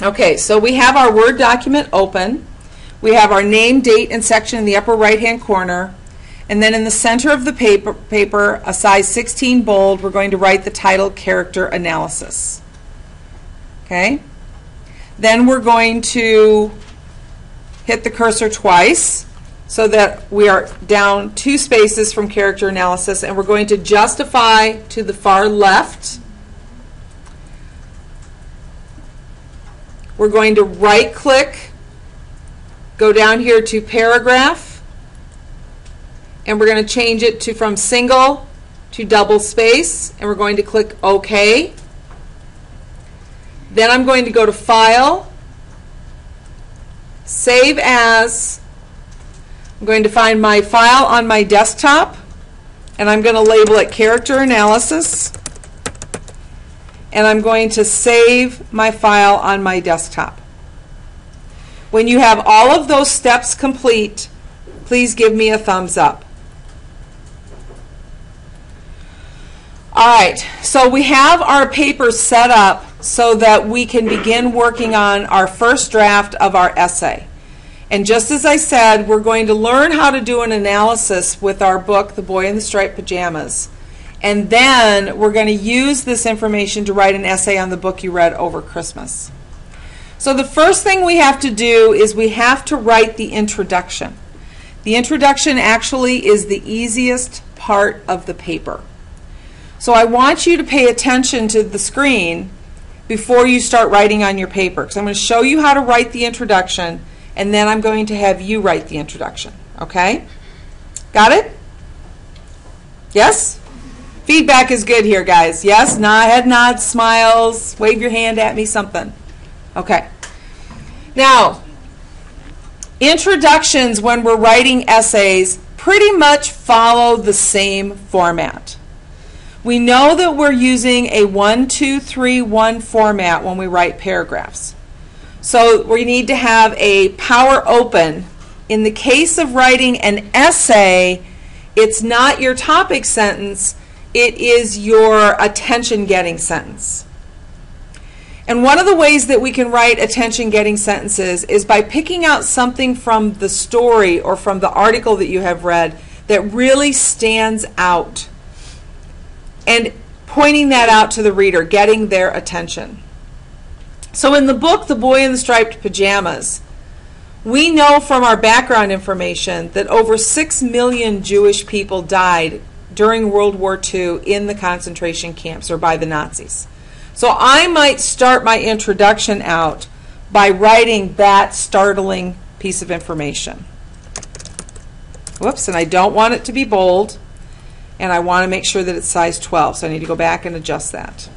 Okay, so we have our Word document open. We have our name, date, and section in the upper right-hand corner. And then in the center of the paper, a size 16 bold, we're going to write the title, Character Analysis. Okay? Then we're going to hit the cursor twice so that we are down 2 spaces from Character Analysis, and we're going to justify to the far left. We're going to right-click, go down here to Paragraph, and we're going to change it to from single to double space, and we're going to click OK. Then I'm going to go to File, Save As. I'm going to find my file on my desktop, and I'm going to label it Character Analysis, and I'm going to save my file on my desktop. When you have all of those steps complete, please give me a thumbs up. All right, so we have our paper set up so that we can begin working on our first draft of our essay. And just as I said, we're going to learn how to do an analysis with our book, The Boy in the Striped Pajamas. And then we're going to use this information to write an essay on the book you read over Christmas. So the first thing we have to do is we have to write the introduction. The introduction actually is the easiest part of the paper. So I want you to pay attention to the screen before you start writing on your paper, because I'm going to show you how to write the introduction, and then I'm going to have you write the introduction. Okay? Got it? Yes? Feedback is good here, guys. Yes? Head nods, smiles, wave your hand at me, something. Okay. Now, introductions when we're writing essays pretty much follow the same format. We know that we're using a 1, 2, 3, 1 format when we write paragraphs. So we need to have a power open. In the case of writing an essay, it's not your topic sentence, it is your attention-getting sentence. And one of the ways that we can write attention-getting sentences is by picking out something from the story or from the article that you have read that really stands out, and pointing that out to the reader, getting their attention. So in the book, The Boy in the Striped Pajamas, we know from our background information that over 6 million Jewish people died during World War II in the concentration camps or by the Nazis. So I might start my introduction out by writing that startling piece of information. Whoops, and I don't want it to be bold. And I want to make sure that it's size 12, so I need to go back and adjust that.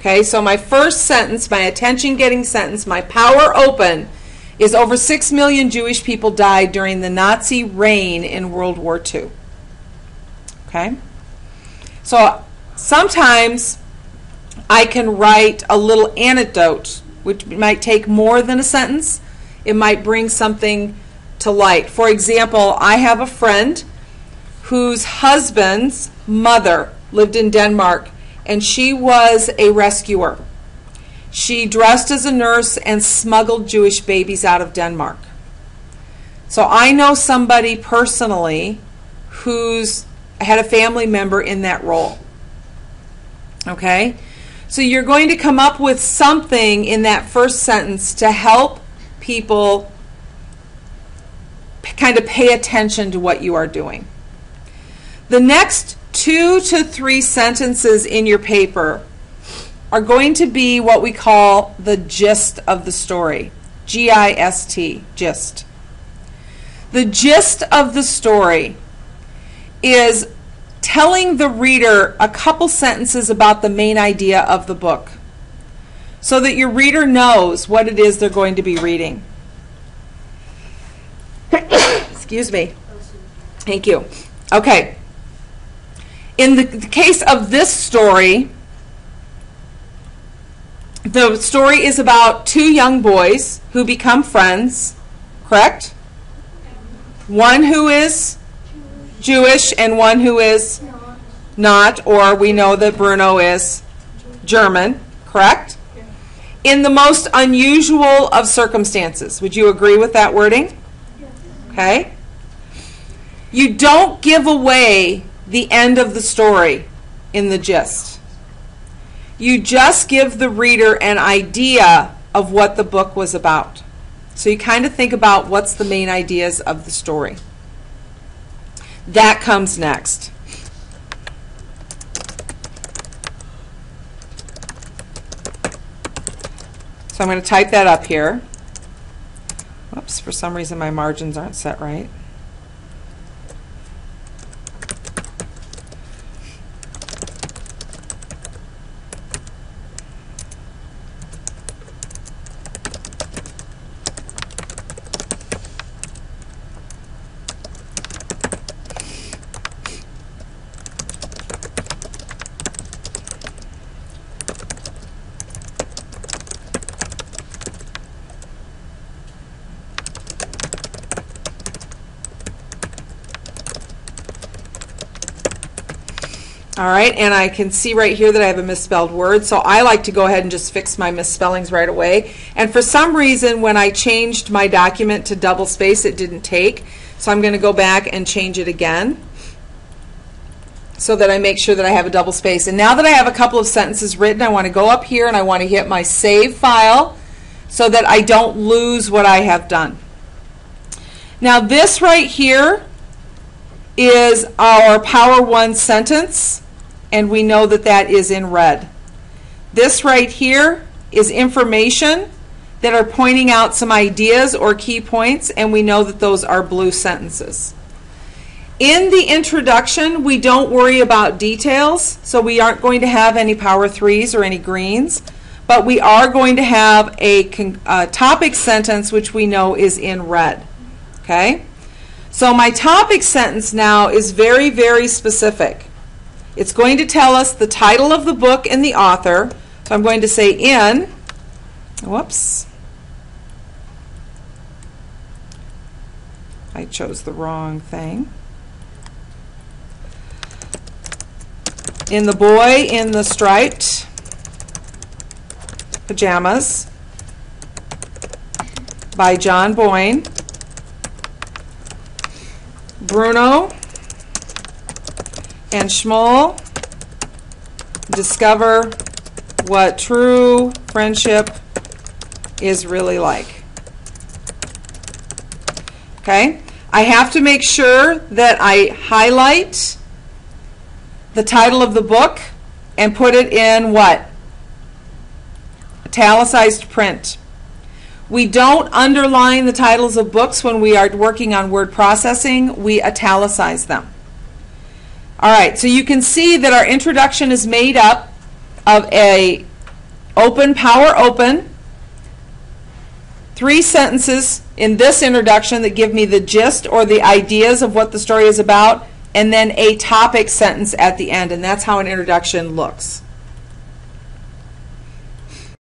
Okay, so my first sentence, my attention-getting sentence, my power open, is over 6 million Jewish people died during the Nazi reign in World War II. Okay? So sometimes I can write a little anecdote, which might take more than a sentence. It might bring something to light. For example, I have a friend whose husband's mother lived in Denmark, and she was a rescuer. She dressed as a nurse and smuggled Jewish babies out of Denmark. So I know somebody personally who's had a family member in that role. Okay? So you're going to come up with something in that first sentence to help people kind of pay attention to what you are doing. The next 2 to 3 sentences in your paper are going to be what we call the gist of the story. G-I-S-T, gist. The gist of the story is telling the reader a couple sentences about the main idea of the book so that your reader knows what it is they're going to be reading. Excuse me. Thank you. Okay. In the case of this story, The story is about two young boys who become friends, correct? One who is Jewish and one who is not, or we know that Bruno is German, correct? In the most unusual of circumstances. Would you agree with that wording? Okay. You don't give away the end of the story in the gist. You just give the reader an idea of what the book was about. So you kind of think about what's the main ideas of the story. That comes next. So I'm going to type that up here. Whoops, for some reason my margins aren't set right. All right, and I can see right here that I have a misspelled word, so I like to go ahead and just fix my misspellings right away. And for some reason, when I changed my document to double space, it didn't take. So I'm going to go back and change it again so that I make sure that I have a double space. And now that I have a couple of sentences written, I want to go up here and I want to hit my save file so that I don't lose what I have done. Now this right here is our Power 1 sentence, and we know that that is in red. This right here is information that are pointing out some ideas or key points, and we know that those are blue sentences. In the introduction, we don't worry about details, so we aren't going to have any Power 3s or any greens, but we are going to have a topic sentence which we know is in red. Okay? So my topic sentence now is very, very specific. It's going to tell us the title of the book and the author. So I'm going to say in, whoops, I chose the wrong thing. In the Boy in the Striped Pajamas by John Boyne. Bruno and Shmuel discover what true friendship is really like. Okay? I have to make sure that I highlight the title of the book and put it in what? Italicized print. We don't underline the titles of books when we are working on word processing. We italicize them. All right, so you can see that our introduction is made up of a Power Open, 3 sentences in this introduction that give me the gist or the ideas of what the story is about, and then a topic sentence at the end, and that's how an introduction looks.